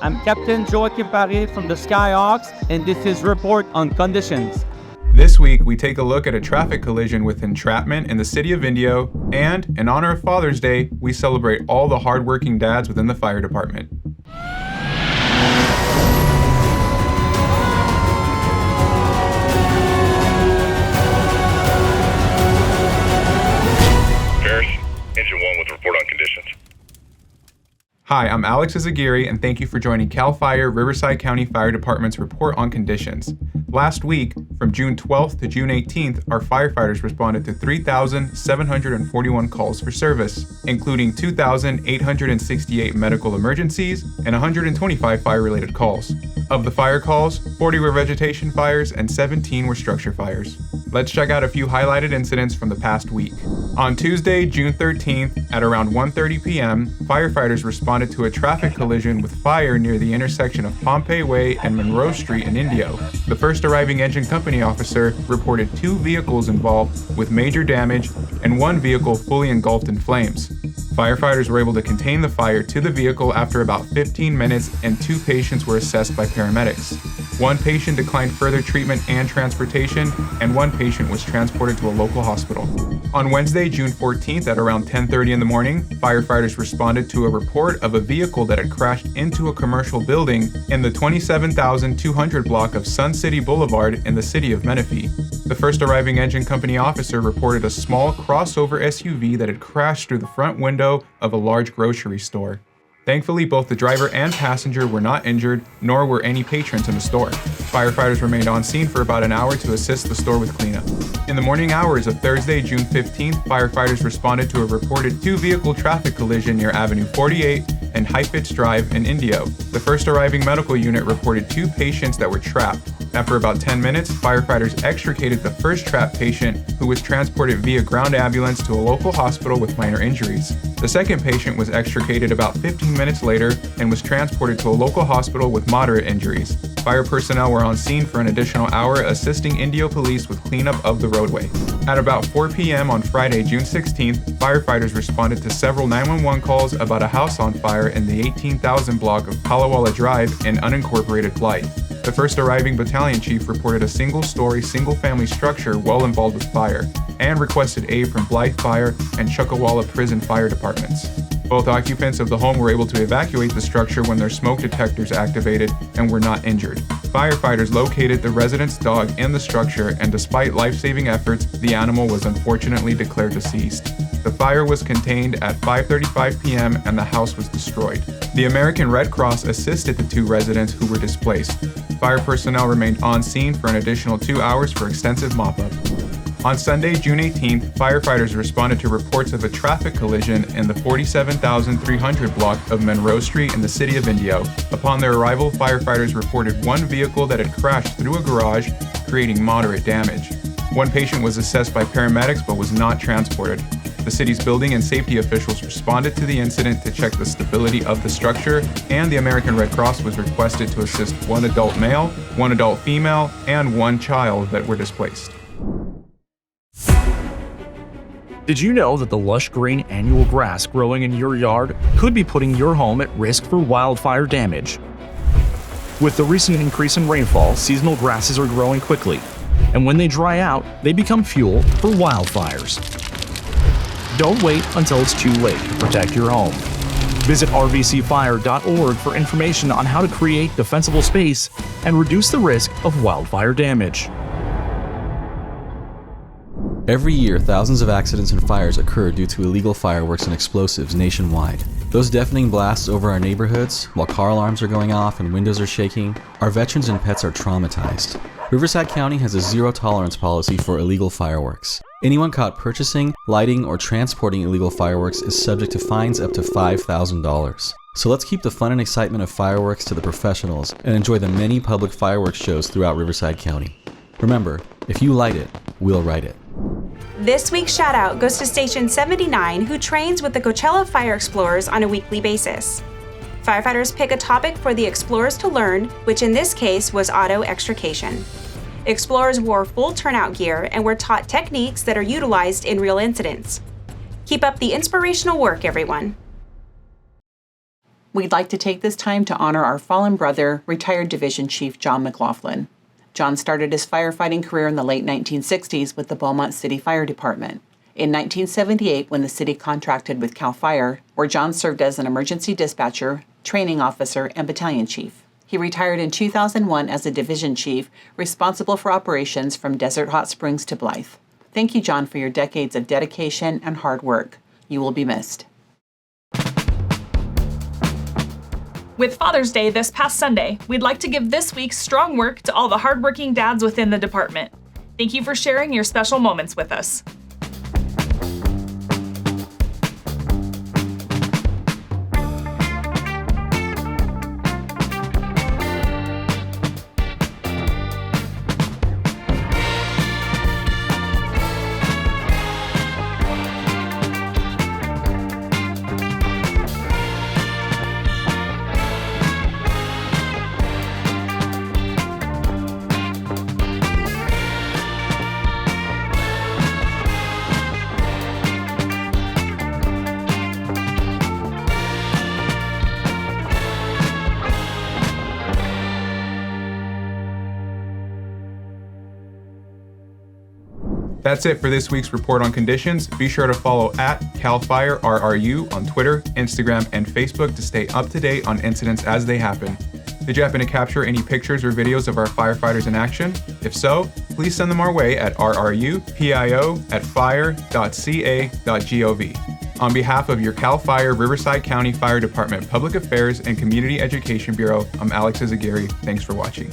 I'm Captain Joachim Paré from the Skyhawks, and this is Report on Conditions. This week, we take a look at a traffic collision with Entrapment in the city of Indio, and in honor of Father's Day, we celebrate all the hardworking dads within the fire department. Engine 1 with report on conditions. Hi, I'm Alex Izaguirre, and thank you for joining CAL FIRE Riverside County Fire Department's report on conditions. Last week, from June 12th to June 18th, our firefighters responded to 3,741 calls for service, including 2,868 medical emergencies and 125 fire-related calls. Of the fire calls, 40 were vegetation fires and 17 were structure fires. Let's check out a few highlighted incidents from the past week. On Tuesday, June 13th, at around 1:30 p.m., firefighters responded to a traffic collision with fire near the intersection of Pompey Way and Monroe Street in Indio. The first arriving engine company officer reported 2 vehicles involved with major damage and 1 vehicle fully engulfed in flames. Firefighters were able to contain the fire to the vehicle after about 15 minutes, and 2 patients were assessed by paramedics. 1 patient declined further treatment and transportation, and 1 patient was transported to a local hospital. On Wednesday, June 14th at around 10:30 in the morning, firefighters responded to a report of a vehicle that had crashed into a commercial building in the 27,200 block of Sun City Boulevard in the city of Menifee. The first arriving engine company officer reported a small crossover SUV that had crashed through the front window of a large grocery store. Thankfully, both the driver and passenger were not injured, nor were any patrons in the store. Firefighters remained on scene for about an hour to assist the store with cleanup. In the morning hours of Thursday, June 15th, firefighters responded to a reported 2-vehicle traffic collision near Avenue 48 and Heifetz Drive in Indio. The first arriving medical unit reported 2 patients that were trapped. After about 10 minutes, firefighters extricated the first trapped patient, who was transported via ground ambulance to a local hospital with minor injuries. The second patient was extricated about 15 minutes later and was transported to a local hospital with moderate injuries. Fire personnel were on scene for an additional hour, assisting Indio police with cleanup of the roadway. At about 4 p.m. on Friday, June 16th, firefighters responded to several 911 calls about a house on fire in the 18,000 block of Palawala Drive in unincorporated Blythe. The first arriving battalion chief reported a single-story, single-family structure well involved with fire, and requested aid from Blythe Fire and Chuckawalla Prison Fire Departments. Both occupants of the home were able to evacuate the structure when their smoke detectors activated and were not injured. Firefighters located the resident's dog in the structure, and despite life-saving efforts, the animal was unfortunately declared deceased. The fire was contained at 5:35 p.m. and the house was destroyed. The American Red Cross assisted the 2 residents who were displaced. Fire personnel remained on scene for an additional 2 hours for extensive mop-up. On Sunday, June 18th, firefighters responded to reports of a traffic collision in the 47,300 block of Monroe Street in the city of Indio. Upon their arrival, firefighters reported 1 vehicle that had crashed through a garage, creating moderate damage. 1 patient was assessed by paramedics but was not transported. The city's building and safety officials responded to the incident to check the stability of the structure, and the American Red Cross was requested to assist 1 adult male, 1 adult female, and 1 child that were displaced. Did you know that the lush green annual grass growing in your yard could be putting your home at risk for wildfire damage? With the recent increase in rainfall, seasonal grasses are growing quickly, and when they dry out, they become fuel for wildfires. Don't wait until it's too late to protect your home. Visit rvcfire.org for information on how to create defensible space and reduce the risk of wildfire damage. Every year, thousands of accidents and fires occur due to illegal fireworks and explosives nationwide. Those deafening blasts over our neighborhoods, while car alarms are going off and windows are shaking, our veterans and pets are traumatized. Riverside County has a zero-tolerance policy for illegal fireworks. Anyone caught purchasing, lighting, or transporting illegal fireworks is subject to fines up to $5,000. So let's keep the fun and excitement of fireworks to the professionals and enjoy the many public fireworks shows throughout Riverside County. Remember, if you light it, we'll write it. This week's shout out goes to Station 79, who trains with the Coachella Fire Explorers on a weekly basis. Firefighters pick a topic for the explorers to learn, which in this case was auto extrication. Explorers wore full turnout gear and were taught techniques that are utilized in real incidents. Keep up the inspirational work, everyone. We'd like to take this time to honor our fallen brother, retired Division Chief John McLaughlin. John started his firefighting career in the late 1960s with the Beaumont City Fire Department. In 1978, when the city contracted with CAL FIRE, where John served as an emergency dispatcher, training officer, and battalion chief. He retired in 2001 as a division chief, responsible for operations from Desert Hot Springs to Blythe. Thank you, John, for your decades of dedication and hard work. You will be missed. With Father's Day this past Sunday, we'd like to give this week's strong work to all the hardworking dads within the department. Thank you for sharing your special moments with us. That's it for this week's Report on Conditions. Be sure to follow at CalFireRRU on Twitter, Instagram, and Facebook to stay up to date on incidents as they happen. Did you happen to capture any pictures or videos of our firefighters in action? If so, please send them our way at rrupio@fire.ca.gov. On behalf of your CAL FIRE Riverside County Fire Department Public Affairs and Community Education Bureau, I'm Alex Izaguirre. Thanks for watching.